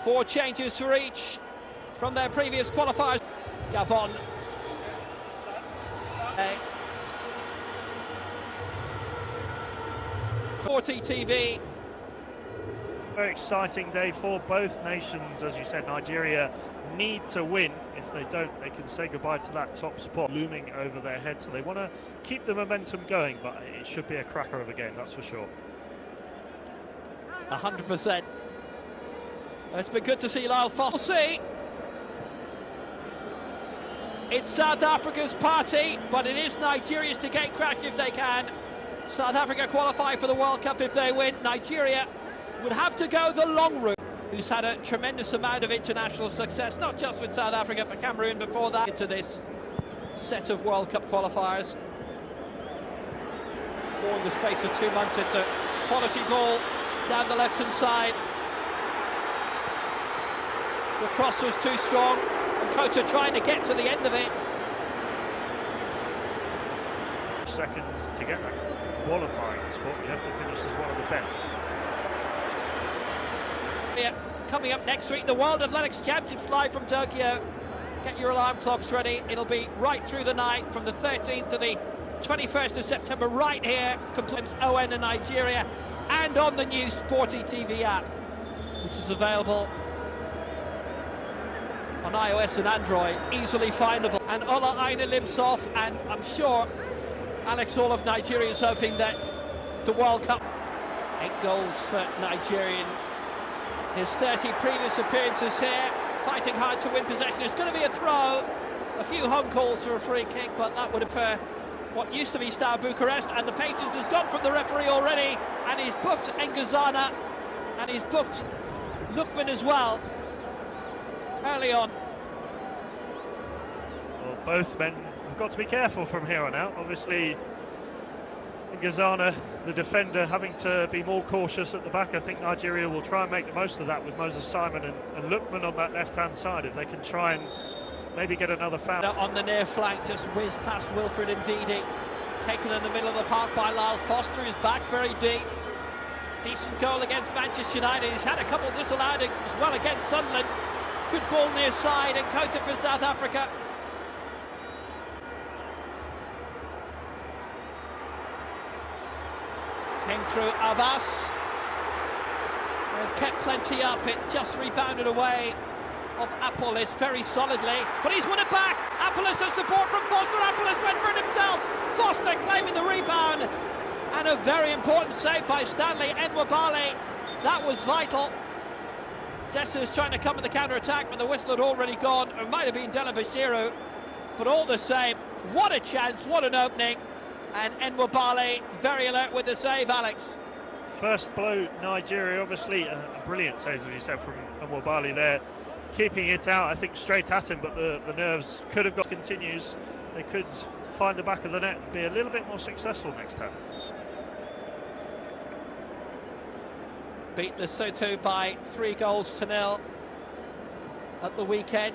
4 changes for each from their previous qualifiers. Gabon. 40 TV. Very exciting day for both nations. As you said, Nigeria need to win. If they don't, they can say goodbye to that top spot looming over their heads. So they want to keep the momentum going, but it should be a cracker of a game, that's for sure. 100%. It's been good to see Lyle Foster. We'll see. It's South Africa's party, but it is Nigeria's to gate crash if they can. South Africa qualify for the World Cup if they win. Nigeria would have to go the long route, who's had a tremendous amount of international success, not just with South Africa, but Cameroon before that, into this set of World Cup qualifiers. For in the space of 2 months, it's a quality ball down the left-hand side. The cross was too strong, and Kota trying to get to the end of it. Seconds to get that qualifying spot, you have to finish as one of the best. Coming up next week, the World Athletics Championships live from Tokyo. Get your alarm clocks ready. It'll be right through the night from the 13th to the 21st of September, right here. Complaints ON in Nigeria, and on the new Sporty TV app, which is available on iOS and Android, easily findable. And Ola Aina lives off, and I'm sure Alex, all of Nigeria is hoping that the World Cup. 8 goals for Nigerian. His 30 previous appearances here, fighting hard to win possession. It's going to be a throw. A few home calls for a free kick, but that would have what used to be Star Bucharest, and the patience has gone from the referee already, and he's booked Ngazana, and he's booked Lookman as well, early on. Well, both men have got to be careful from here on out. Obviously, Ngazana, the defender, having to be more cautious at the back. I think Nigeria will try and make the most of that with Moses Simon and Lookman on that left-hand side, if they can try and maybe get another foul. On the near flank, just whizzed past Wilfred Ndidi, taken in the middle of the park by Lyle Foster, who's back very deep. Decent goal against Manchester United. He's had a couple disallowed as well against Sunderland. Good ball near side, and Kota for South Africa. Came through Abbas. They've kept plenty up. It just rebounded away off Apollos very solidly, but he's won it back. Apollos has support from Foster. Apollos went for it himself. Foster claiming the rebound, and a very important save by Stanley Nwabali. That was vital. Dessa's trying to come in the counter-attack, but the whistle had already gone. It might have been Dela Bashiru, but all the same, what a chance, what an opening. And Nwabali very alert with the save, Alex. First blow, Nigeria, obviously a brilliant save, as you said, from Nwabali there. Keeping it out, I think, straight at him, but the nerves could have got. Continues, they could find the back of the net and be a little bit more successful next time. Beat Lesotho by 3 goals to 0 at the weekend.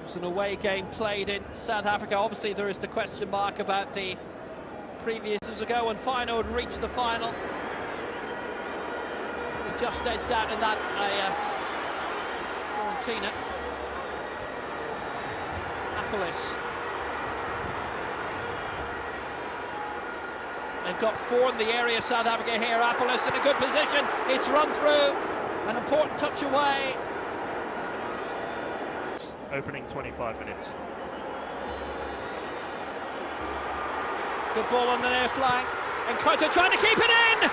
It was an away game played in South Africa. Obviously there is the question mark about the previous years ago when Feyenoord had reached the final. He just edged out in that Fiorentina. Apollos. They've got 4 in the area, South Africa here. Apollos in a good position. It's run through. An important touch away. Opening 25 minutes. Good ball on the near flank, and Kota trying to keep it in,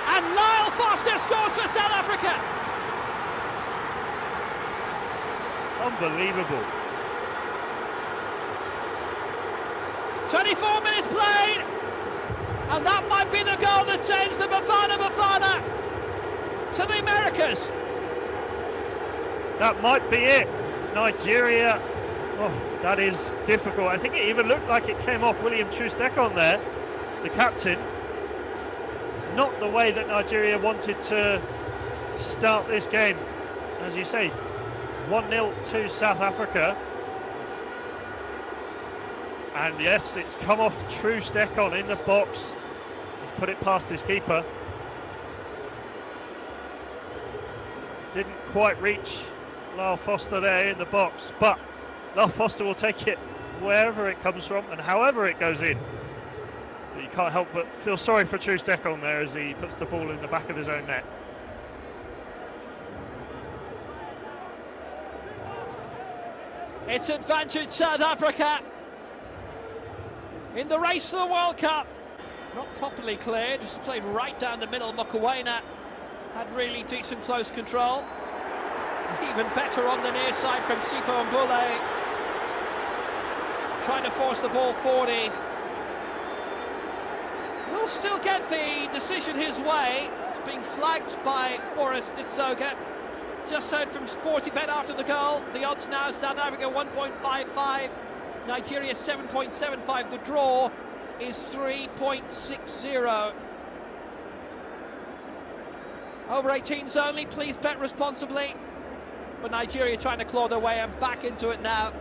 and Lyle Foster scores for South Africa. Unbelievable. 24 minutes played, and that might be the goal that sends the Bafana to the Americas. That might be it. Nigeria, oh, that is difficult. I think it even looked like it came off William Troost-Ekong there, the captain. Not the way that Nigeria wanted to start this game. As you say, 1-0 to South Africa. And yes, it's come off Troost-Ekong in the box. He's put it past his keeper. Didn't quite reach Lyle Foster there in the box, but Lyle Foster will take it wherever it comes from and however it goes in. But you can't help but feel sorry for Troost-Ekong there as he puts the ball in the back of his own net. It's advantage South Africa in the race to the World Cup. Not properly cleared, just played right down the middle. Mokoena had really decent close control. Even better on the near side from Sipho Mbule, trying to force the ball forward. Will still get the decision his way. It's being flagged by Boris Ditsoga. Just heard from Sportybet after the goal. The odds now, South Africa 1.55, Nigeria 7.75. The draw is 3.60. Over 18s only, please bet responsibly. But Nigeria trying to claw their way and back into it now.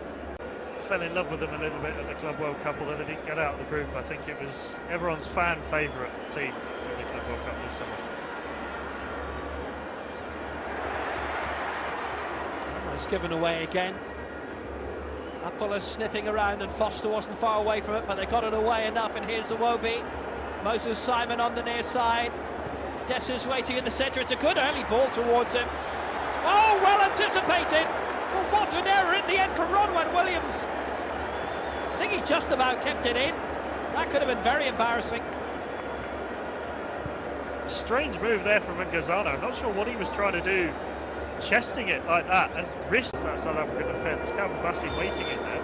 Fell in love with them a little bit at the Club World Cup, although they didn't get out of the group. I think it was everyone's fan favourite team in the Club World Cup this summer. It's given away again. Apollo sniffing around and Foster wasn't far away from it, but they got it away enough, and here's Iwobi. Moses Simon on the near side. Dessa's waiting in the centre. It's a good early ball towards him. Oh, well anticipated. But what an error in the end from Ronwen Williams. I think he just about kept it in. That could have been very embarrassing. Strange move there from Ngazana. I'm not sure what he was trying to do, chesting it like that and risks that South African defence. Calvin Bassey waiting in there.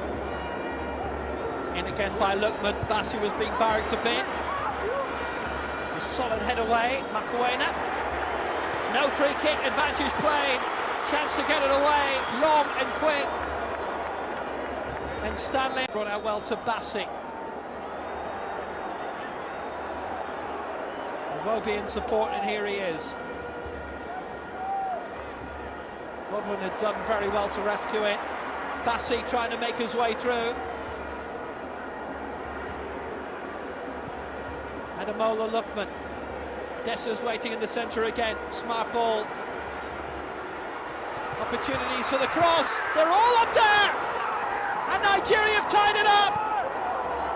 In again by Lookman. Bassey was being barracked a bit. It's a solid head away. Mokoena. No free kick. Advantage played. Chance to get it away. Long and quick. And Stanley brought out well to Bassey. Iwobi in support, and here he is. Godwin had done very well to rescue it. Bassey trying to make his way through. Ademola Lookman. Dessa's waiting in the centre again. Smart ball. Opportunities for the cross. They're all up there! And Nigeria have tied it up!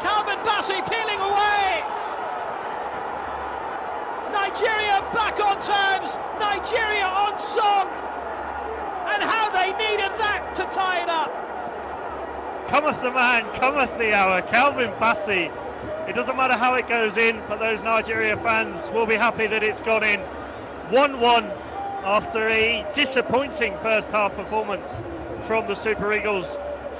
Calvin Bassey peeling away! Nigeria back on terms! Nigeria on song! And how they needed that to tie it up! Cometh the man, cometh the hour. Calvin Bassey. It doesn't matter how it goes in, but those Nigeria fans will be happy that it's gone in. 1-1 after a disappointing first half performance from the Super Eagles.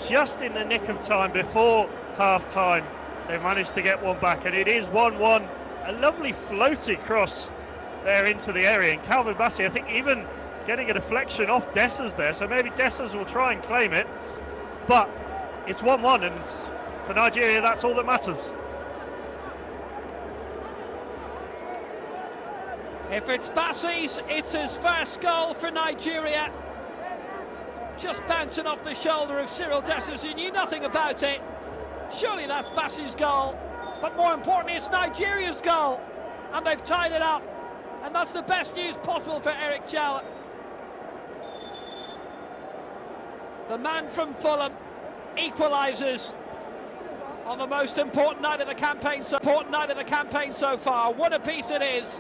Just in the nick of time before half time, they managed to get one back, and it is 1-1. A lovely floaty cross there into the area, and Calvin Bassey, I think, even getting a deflection off Dessers there, so maybe Dessers will try and claim it, but it's 1-1, and for Nigeria that's all that matters. If it's Bassey's, it's his first goal for Nigeria. Just bouncing off the shoulder of Cyril Dessers, who knew nothing about it. Surely that's Bassey's goal, but more importantly it's Nigeria's goal, and they've tied it up, and that's the best news possible for Eric Chell. The man from Fulham equalises on the most important night of the campaign so far. One apiece it is.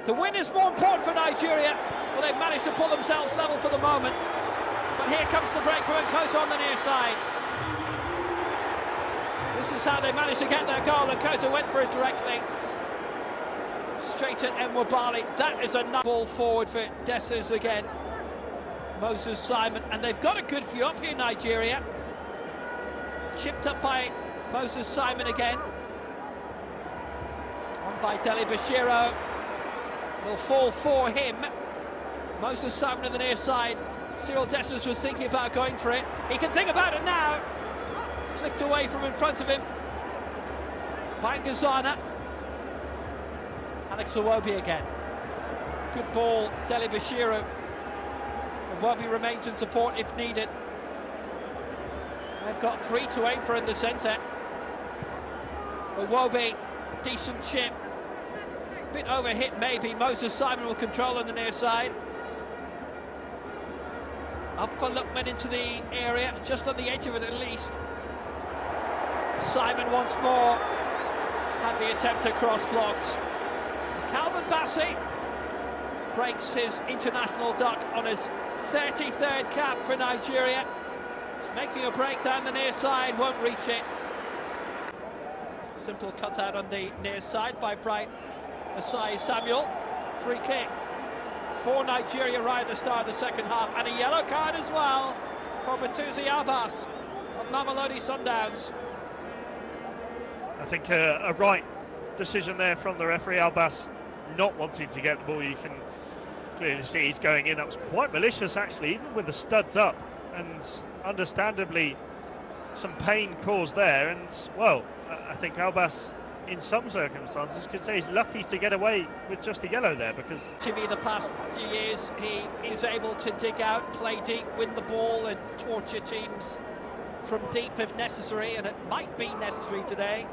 The win is more important for Nigeria, but they've managed to pull themselves level for the moment. But here comes the break from Nkota on the near side. This is how they managed to get their goal, and Nkota went for it directly. Straight at Nwabali. That is a nice ball forward for Dessers again. Moses Simon, and they've got a good few up here, Nigeria. Chipped up by Moses Simon again. On by Dele Bashiro. Will fall for him. Moses Simon on the near side. Cyril Dessers was thinking about going for it. He can think about it now. Flicked away from in front of him by Ngazana. Alex Iwobi again. Good ball, Dele Bashiro. Iwobi remains in support if needed. They've got 3 to aim for in the centre. Iwobi, decent chip. bit overhit maybe. Moses Simon will control on the near side. Up for Lookman into the area, just on the edge of it at least. Simon once more had the attempt to cross blocked. Calvin Bassey breaks his international duck on his 33rd cap for Nigeria. He's making a break down the near side, won't reach it. Simple cutout on the near side by Bright Asai Samuel. Free kick for Nigeria right at the start of the second half, and a yellow card as well for Batuzi Abbas of Mamelodi Sundowns. I think a right decision there from the referee. Abbas not wanting to get the ball. You can clearly see he's going in. That was quite malicious actually, even with the studs up, and understandably some pain caused there. And well, I think Abbas in some circumstances could say he's lucky to get away with just a yellow there, because to me the past few years he is able to dig out, play deep, win the ball and torture teams from deep if necessary, and it might be necessary today.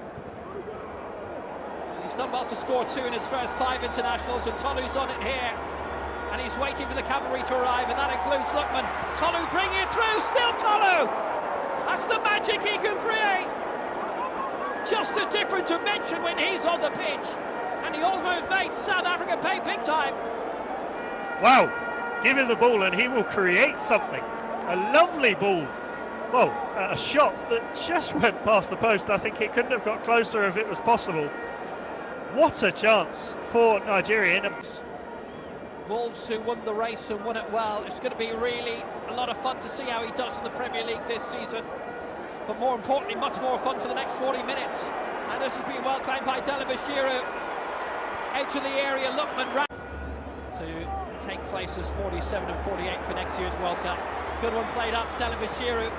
He's done well to score 2 in his first 5 internationals, and Tolu's on it here, and he's waiting for the cavalry to arrive, and that includes Lookman. Tolu bringing it through, still Tolu! That's the magic he can create! Just a different dimension when he's on the pitch, and he almost made South Africa pay big time. Wow, give him the ball and he will create something. A lovely ball. Well, a shot that just went past the post. I think it couldn't have got closer if it was possible. What a chance for Nigeria. Wolves, who won the race and won it well. It's going to be really a lot of fun to see how he does in the Premier League this season. But more importantly, much more fun for the next 40 minutes. And this has been well claimed by Delabashiru. Edge of the area, Lookman to take places 47 and 48 for next year's World Cup. Good one played up, Delabashiru.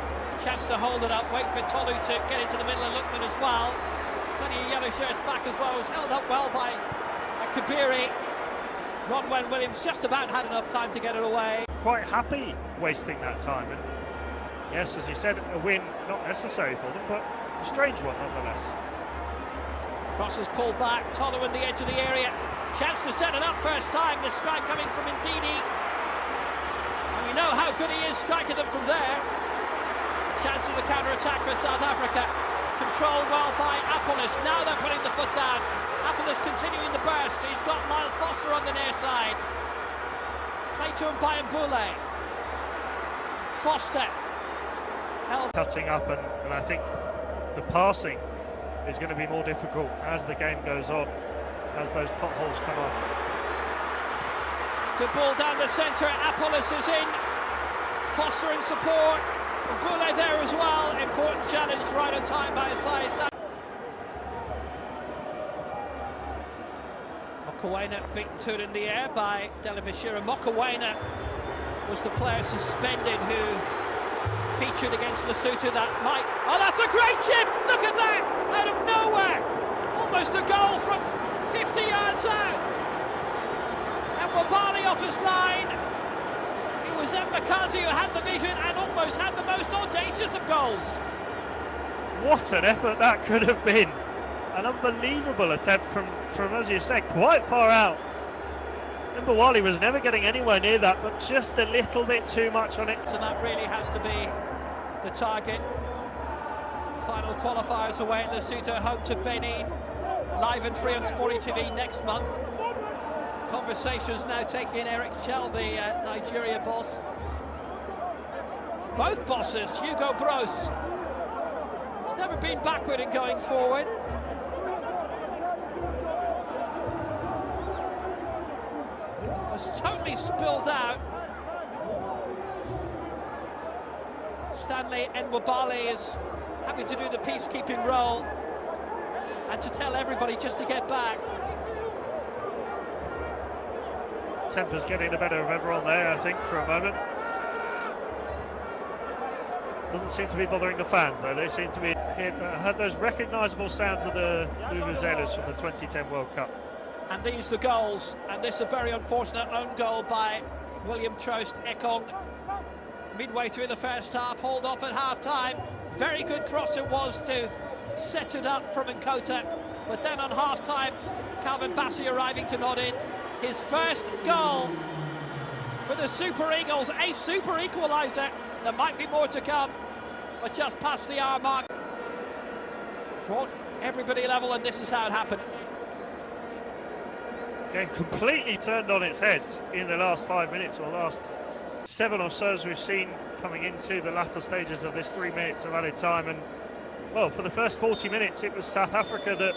Chance to hold it up, wait for Tolu to get into the middle of Lookman as well. Plenty of yellow shirts back as well. It was held up well by Kabiri. Ronwen Williams just about had enough time to get it away. Quite happy wasting that time. And yes, as you said, a win not necessary for them, but a strange one nonetheless. Cross is pulled back, Tolu in the edge of the area. Chance to set it up first time, the strike coming from Ndidi. And we know how good he is striking them from there. Chance for the counter-attack for South Africa. Controlled well by Apollos, now they're putting the foot down. Apollos continuing the burst, he's got Lyle Foster on the near side. Play to him by Mbule. Foster. Cutting up, and I think the passing is going to be more difficult as the game goes on, as those potholes come up. Good ball down the centre, Apollos is in. Foster in support. Mbule there as well. Important challenge right on time by Asai. Mokoena beaten to it in the air by Delabashiru. Mokoena was the player suspended who featured against Lesotho. That might... Oh, that's a great chip! Look at that! Out of nowhere! Almost a goal from 50 yards out. And Wabali off his line. It was Mbakazi who had the vision and almost had the most audacious of goals. What an effort that could have been. An unbelievable attempt from as you said, quite far out. Mbawali was never getting anywhere near that, but just a little bit too much on it. So that really has to be the target. Final qualifiers away at Lesotho, home to Benin. Live and free on Sporting TV next month. Conversations now taking in Eric Shell, the Nigeria boss. Both bosses, Hugo Bros. He's never been backward in going forward. Was totally spilled out. Stanley Nwabali is happy to do the peacekeeping role and to tell everybody just to get back. Temper's getting the better of everyone there, I think, for a moment. Doesn't seem to be bothering the fans, though. They seem to be had those recognisable sounds of the vuvuzelas from the 2010 World Cup. And these the goals, and this a very unfortunate own goal by William Trost Ekong. Midway through the first half, hauled off at half-time. Very good cross it was to set it up from Nkota. But then on half-time, Calvin Bassey arriving to nod in. His first goal for the Super Eagles, a super equaliser. There might be more to come, but just past the hour mark. Brought everybody level, and this is how it happened. Game completely turned on its head in the last 5 minutes, or last 7 or so, as we've seen coming into the latter stages of this 3 minutes of added time. And well, for the first 40 minutes, it was South Africa that